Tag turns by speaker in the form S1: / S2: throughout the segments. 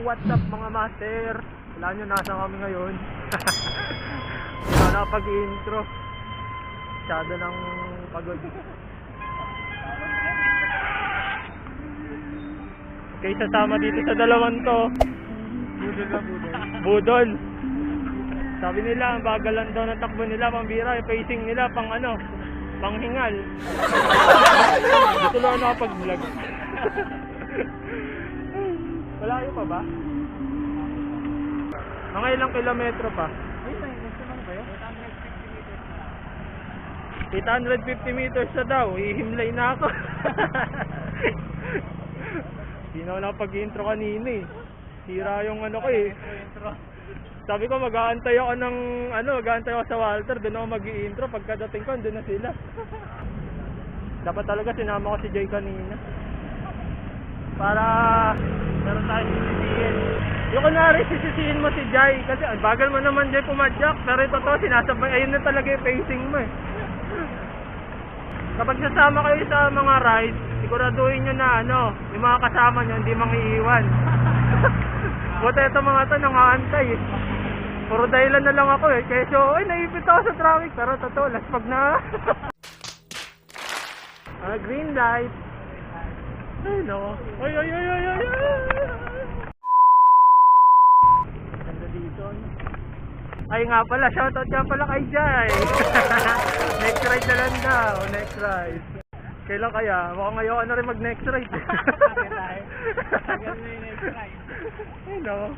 S1: what's up mga master? Wala nyo, nasa kami ngayon. Hindi na nakapag-intro. Masyado ng pagod. Okay, sasama dito sa dalawan to. Budol na budol. Budol. Sabi nila, ang bagalan daw ng takbo nila, pambira, yung pacing nila, pang ano, pang hingal. Dito lang nakapag-vlog. Malayo pa ba? Mga ilang kilometro pa?
S2: Ay, gusto mo ba yun?
S1: 850 meters na daw, ihimlay na ako. Hindi na ako nakapag-intro kanina eh. Sira yung ano ko eh.
S2: Intro.
S1: Sabi ko mag-aantay ako ng mag-aantay ako sa Walter, doon ako mag-i-intro. Pagkadating ko, doon na sila. Dapat talaga sinama ko si Jay kanina. Para meron tayong sisisihin. Yung kunwari sisisihin mo si Jay, kasi bagal mo naman Jay pumadyak, pero ito to, sinasabay, ayun na talaga yung pacing mo eh. Kapag sasama kayo sa mga rides, siguraduhin nyo na yung mga kasama nyo hindi mangiiwan. Buti ito mga to nangaantay eh. Puro dahilan na lang ako eh. Kaya naipit ako sa traffic, pero totoo, laspag na. Green light. Ay no. Ay. Ganda dito. Ay nga pala, shoutout nga pala kay Jai. Next ride na lang daw, next ride. Kailan kaya? Mukhang ayoko na rin mag next ride. Ay no.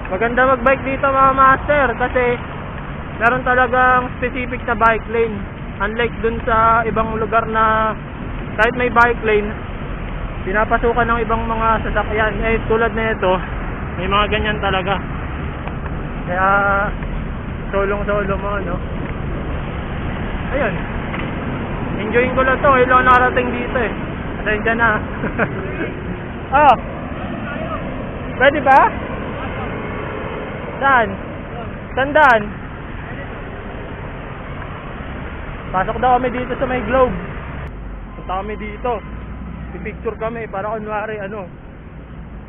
S1: Maganda mag-bike dito mga master kasi meron talagang specific na bike lane. Unlike dun sa ibang lugar na kahit may bike lane, pinapasukan ng ibang mga sasakyan. Eh tulad na ito, may mga ganyan talaga. Kaya solong-solo mo ayun. Enjoying ko lang to, ilang nakarating dito eh. Pasensya na. Oh. Pwede ba? Saan? Sandaan? Pasok daw kami dito sa may globe. Punta kami dito. Pipicture kami para kunwari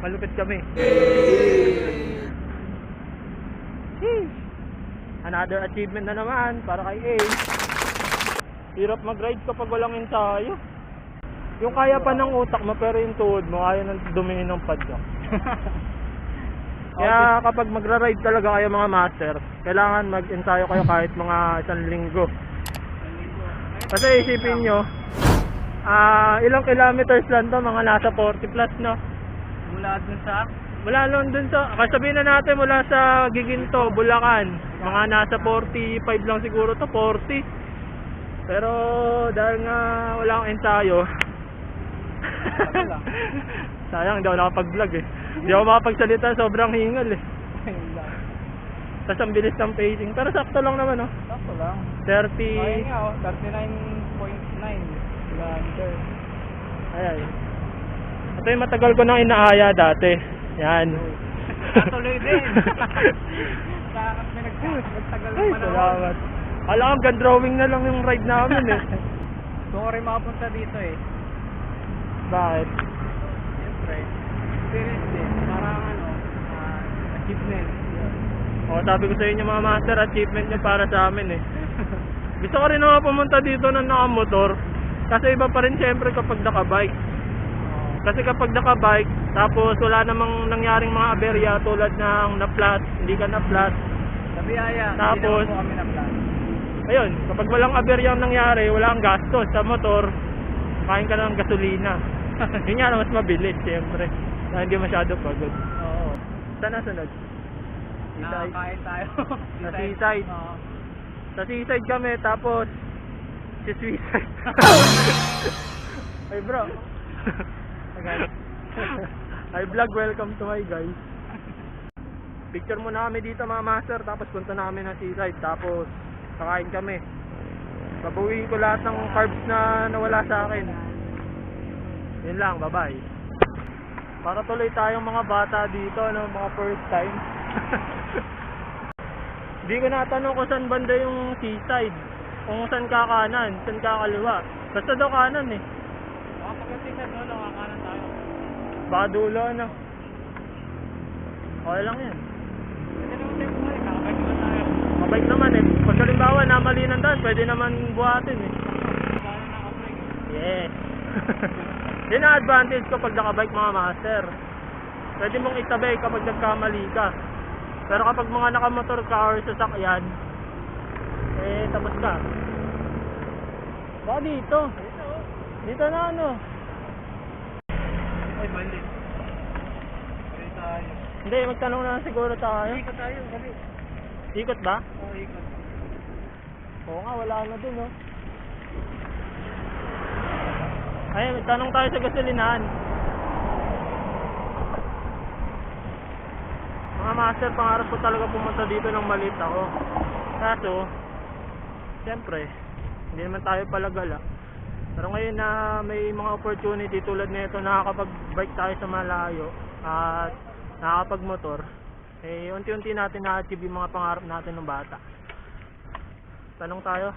S1: malupit kami. Another achievement na naman para kay A. Hirap mag-ride kapag walang ensayo. Yung kaya pa ng utak mo pero yung tuhod mo kaya nang dumihin ng padyak. Kaya kapag magra-ride talaga kayo mga master, kailangan mag-ensayo kayo kahit mga 1 linggo. Kasi isipin nyo, ilang kilometers lang to, mga nasa 40 plus no? Mula dun sa, sabihin na natin mula sa Giginto, Bulacan, mga nasa 45 lang siguro to, 40. Pero dahil nga wala akong ensayo, sayang, hindi ako nakapag-vlog eh. Hindi ako makapagsalita, sobrang hingal eh. Tapos ang bilis ng pacing, pero sakto lang naman
S2: Sakto lang.
S1: 30.
S2: Ay nga 39.9 kilometer.
S1: Ay. Ito yung matagal ko nang inaaya dati. Yan.
S2: Tuloy din. Nagtagal
S1: Ay,
S2: naman
S1: salamat. Alam ko, drawing na lang yung ride namin eh.
S2: Gusto ko rin makapunta dito eh.
S1: Bakit?
S2: Siyempre, experience din. Parang achievement.
S1: O, sabi ko sa inyo mga master, achievement nyo para sa amin eh. Gusto ko rin naman pumunta dito ng nakamotor. Kasi iba pa rin siyempre kapag nakabike. Kasi kapag nakabike, tapos wala namang nangyaring mga aberya tulad ng na-flat, hindi ka na-flat.
S2: Sa biyaya,
S1: tapos,
S2: hindi naman po kami na-flat.
S1: Ayun, kapag walang aberya ang nangyari, wala kang gastos sa motor, kain ka ng gasolina. Yun nga na mas mabilis siyempre. Na hindi masyado pagod.
S2: Oo.
S1: Saan na sunod? Seaside.
S2: Kain tayo.
S1: Sa seaside.
S2: Oo.
S1: Sa seaside kami, tapos si suicide. Ay bro. Hi vlog, welcome to my guys. Picture muna kami dito mga master, tapos punta namin ng seaside, tapos kakain kami. Babawiin ko lahat ng carbs na nawala sa akin. Yun lang, bye bye. Para tuloy tayong mga bata dito, mga first time. Hindi ko natanong kung saan banda yung seaside, kung saan ka kanan, saan ka kaliwa. Basta daw kanan eh.
S2: Pagdating sa dulo, kakanan tayo.
S1: Baka dulo Okay lang yan.
S2: Pwede naman tayo bumalik. Nakabike naman tayo.
S1: Mabait naman eh. Pag halimbawa na mali ng daan, pwede naman buhatin eh.
S2: Paano nakabike?
S1: Yes. Yun ang advantage ko pag nakabike mga master. Pwede mong itabay kapag nagkamali ka. Pero kapag mga nakamotor ka or sasakyan, eh tapos ka. Baka dito. Dito na ano.
S2: Ay, mali. Pwede tayo.
S1: Hindi, magtanong na siguro tayo.
S2: Ikot tayo, gabi.
S1: Ikot ba?
S2: Oo, ikot.
S1: Oo nga, wala na dun oh. Ay, magtanong tayo sa gasolinahan. Mga master, pangarap ko talaga pumunta dito nang maliit ako. Kaso, siyempre, hindi naman tayo palagala. Pero ngayon na may mga opportunity tulad nito, nakakapag-bike tayo sa malayo at nakakapag-motor, eh unti-unti natin na-achieve yung mga pangarap natin ng bata. Tanong tayo.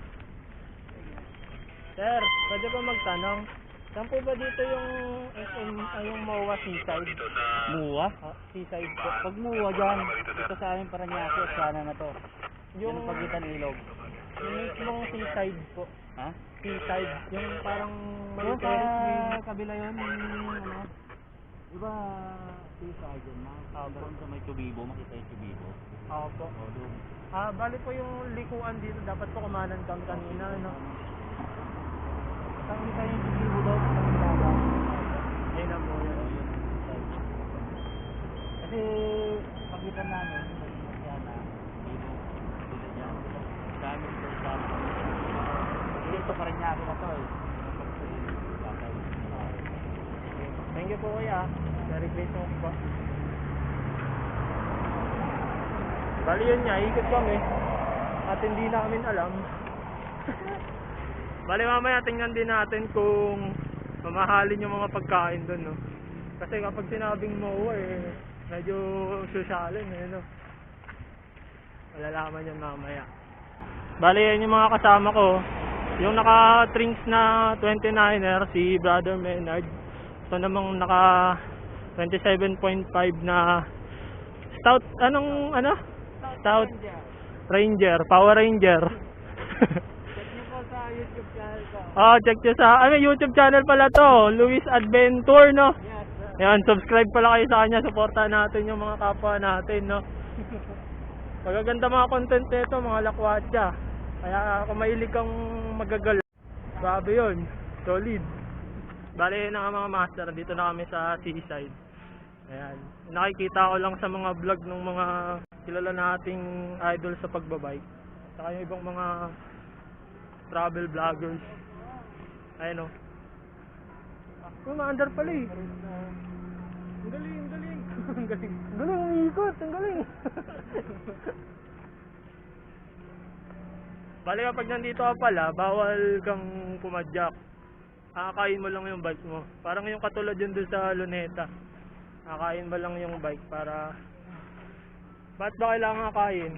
S1: Sir, pwede ba magtanong? Saan po ba dito yung yung MOA seaside?
S2: Muwa?
S1: Seaside po.
S2: Pag muwa dyan, ito sa amin Paranaque, sana na to.
S1: Yung
S2: Yung pagitan ilog.
S1: yung mismong seaside po.
S2: Ha?
S1: Seaside. Yung parang may
S2: Yung
S1: terrace may...
S2: sa kabila yun, ano? Iba, seaside yun, doon sa may tubibo, makita yung tubibo.
S1: Opo.
S2: O, doon.
S1: Bali po yung likuan dito, dapat po kumanan kami kanina, no?
S2: Saan kita yung tubibo daw sa kabila?
S1: Ayun na po yun.
S2: Kasi, pagitan namin, yan na, ilog, sila dyan. Dami ito sa dito Paranaque na to eh.
S1: Thank you po kuya. Very grateful po. Bali yun niya, ikot kami. At hindi namin alam. Bali mamaya tingnan din natin kung mamahalin yung mga pagkain doon, no? Kasi kapag sinabing MOA eh, medyo sosyalin eh, no? Malalaman yan mamaya. Bali yan yung mga kasama ko. Yung naka-trinks na 29er, si Brother Menard. Ito namang naka 27.5 na Stout, anong ano? Stout Ranger, Power Ranger.
S2: Check nyo po sa YouTube channel ko.
S1: Oh, check nyo sa, YouTube channel pala to, Luis Adventure, no?
S2: Yes, sir.
S1: Yan, subscribe pala kayo sa kanya, supportahan natin yung mga kapwa natin, no? Magaganda mga content nito, mga lakwatsa. Kaya kung mahilig kang magagala, grabe yun, solid. Bale na nga mga master, dito na kami sa seaside. Ayan, nakikita ko lang sa mga vlog ng mga kilala nating idol sa pagbabike. Saka yung ibang mga travel vloggers. Ayan o. Umaandar pala eh. Ang galing, ang galing. Ang galing. Ang galing, umiikot, ang galing. Bale kapag nandito ka pala, bawal kang pumadyak. Akakain mo lang yung bike mo. Parang yung katulad yun doon sa Luneta. Akain mo lang yung bike para... Ba't ba kailangan akain?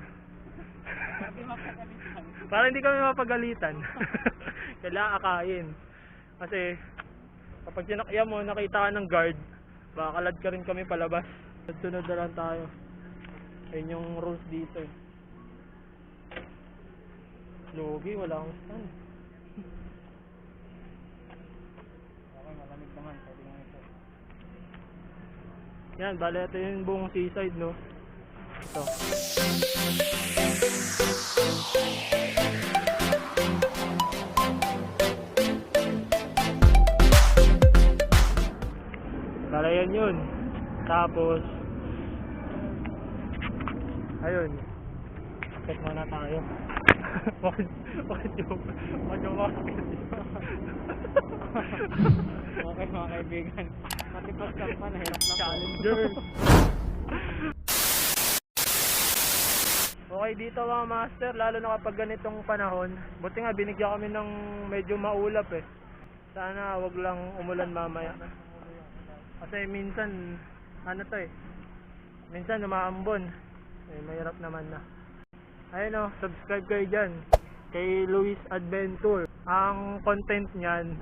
S1: Para hindi kami mapagalitan. Kailangan akain. Kasi kapag sinakyan mo, nakita ka ng guard, baka kalad ka rin kami palabas. Sunod na lang tayo. Ayun yung rules dito eh. Logi, wala akong stand.
S2: Okay, malamig naman. Pwede nga ito.
S1: Yan, bale ito yung buong seaside, no? Ito. Bale yan yun. Tapos, ayun. Check muna tayo. Bakit yung
S2: Okay mga kaibigan. Matipag kang pa, nahirap lang.
S1: Challenger. Okay dito mga master, lalo na kapag ganitong panahon. Buti nga binigyan kami ng medyo maulap eh. Sana wag lang umulan mamaya. Kasi minsan, ano to eh, minsan umaambon. Eh, mahirap naman na. Ayun o, subscribe kayo dyan. Kay Luis Adventure. Ang content niyan,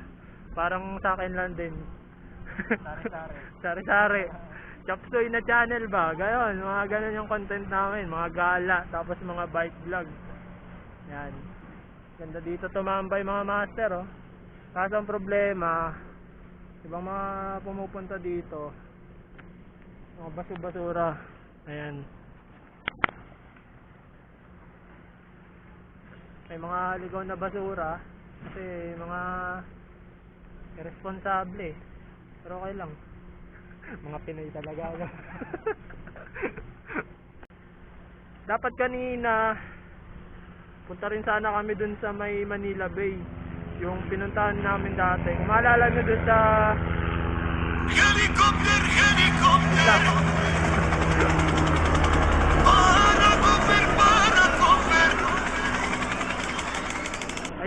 S1: parang sa akin lang din.
S2: Sari-sari.
S1: Sari-sari. Chapsoy na channel ba? Gayon, mga ganon yung content namin. Mga gala, tapos mga bike vlog. Yan. Ganda dito tumambay mga master, oh. Kaso ang problema, ibang mga pumupunta dito, mga basura. Ayan. May mga ligaw na basura kasi mga irresponsable. Pero okay lang. Mga Pinoy talaga. Dapat kanina punta rin sana kami dun sa may Manila Bay, yung pinuntahan namin dati. Kung maalala nyo dun sa
S3: Helicopter! Para cover!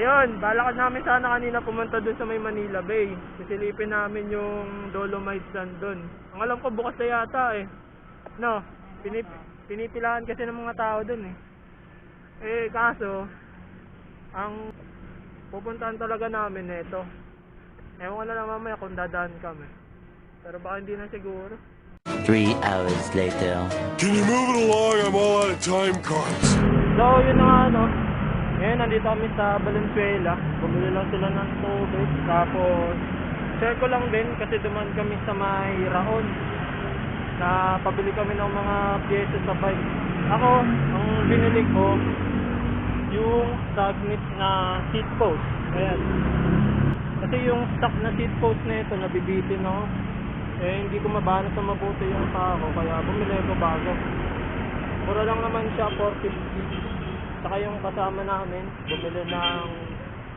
S1: ayun, balakad namin sana kanina pumunta dun sa may Manila Bay. Sisilipin namin yung Dolomites nandun. Ang alam ko bukas na yata eh. No, pinipilahan kasi ng mga tao dun eh. Eh kaso, ang pupuntahan talaga namin ito. Ewan ko na lang mamaya kung dadaan kami. Pero baka hindi na siguro.
S4: 3 hours later.
S3: Can you move it along? I'm all out of time cards.
S1: So yun na nga ano. Ngayon nandito kami sa Valenzuela. Bumili lang sila ng tubig. Tapos share ko lang din kasi duman kami sa may Raon. Na pabili kami ng mga pyesa sa bike. Ako, ang binili ko yung stagnant na seat post. Ayan. Kasi yung stock na seat post na ito nabibitin ako. Eh hindi ko mabanat na mabuti yung pako kaya bumili ko bago. Mura lang naman siya, 450. Saka yung kasama namin bumili ng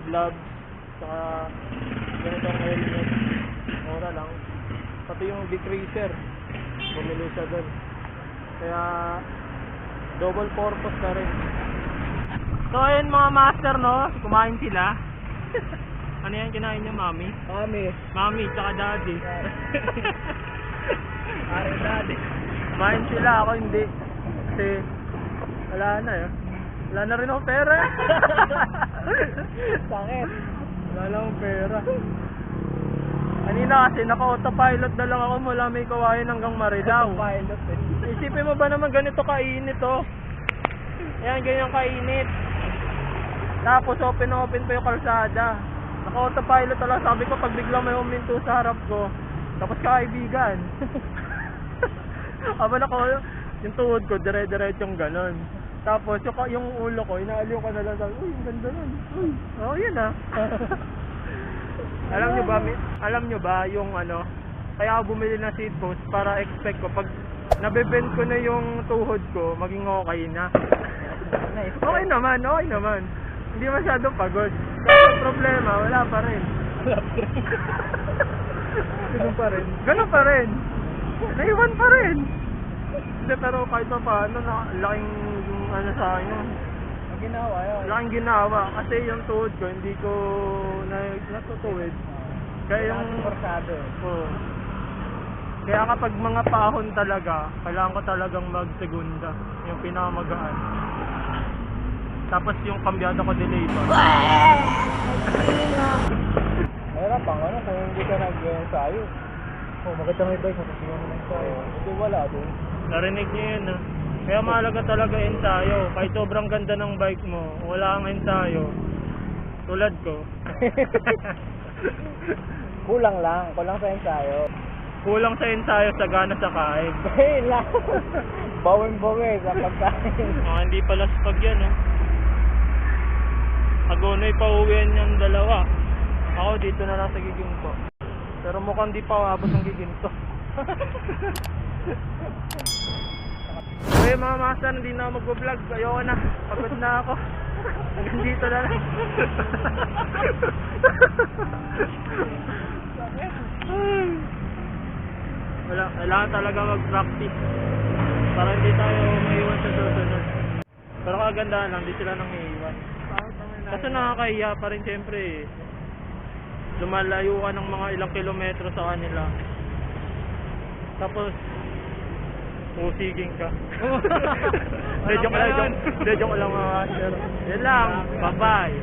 S1: gloves saka ganitong helmet. Mura lang. Pati yung decreaser bumili siya doon. Kaya double purpose na rin. So ayun mga master, no, kumain sila. Ano yan kinain niyo, mami? Mami, tsaka daddy.
S2: Ari daddy.
S1: Kumain sila, ako hindi. Kasi wala na eh. Wala na rin ako pera.
S2: Sakit.
S1: Wala lang akong pera. Kanina kasi naka-autopilot na lang ako mula may kawayan hanggang Marilao.
S2: Pilot eh.
S1: Isipin mo ba naman ganito kainit, oh. Ayan, ganyan kainit. Tapos open pa yung kalsada. Naka-autopilot talaga. Sabi ko pag biglang may huminto sa harap ko, tapos kaibigan. Abala ko, yung tuhod ko, dire-diretsong ganon. Tapos yung ulo ko, inaaliw ko na lang. Sabi, uy, ang ganda nun. Uy, oh, yun ah. Alam nyo ba yung ano, kaya ako bumili ng seat post para expect ko, pag nabebend ko na yung tuhod ko, maging okay na. Okay naman. Hindi masyadong pagod. Pero ang problema, wala pa rin. Ganun pa rin. Naiwan pa rin. Hindi, pero kahit pa paano, laking ano sa akin yun.
S2: Ang ginawa yun.
S1: Laking ginawa. Kasi yung tuhod ko, hindi ko natutuwid. Kaya yung...
S2: Forzado.
S1: Oo. Kaya kapag mga pahon talaga, kailangan ko talagang mag-segunda. Yung pinakamagaan. Tapos yung kambyada ko delay pa.
S2: Mahirap ang ano kung hindi ka nag-ensayo. Oh, maganda may bike, matutunan mo ng ensayo. Hindi wala doon.
S1: Narinig niyo yun ah. Kaya mahalaga talaga ensayo. Kahit sobrang ganda ng bike mo, wala kang ensayo. Tulad ko.
S2: Kulang sa ensayo.
S1: Kulang sa ensayo, sagana sa kain.
S2: Hey lang. Bawing-bawi sa pagkain.
S1: Hindi pala spag yan ah. Agonoy pa uwian niyang dalawa. Ako dito na lang sa giginto. Pero mukhang di pa abot ng giginto. Okay mga master, hindi na ako mag-vlog. Ayoko na. Pagod na ako. Hanggang dito na lang. Wala, kailangan talaga mag-practice para hindi tayo maiwan sa susunod. Pero kagandahan lang, di sila nang iiwan. Kasi nakakahiya pa rin siyempre. Lumalayo ka ng mga ilang kilometro sa kanila. Tapos usiging ka. Joke lang mga master. Yan lang. Bye-bye.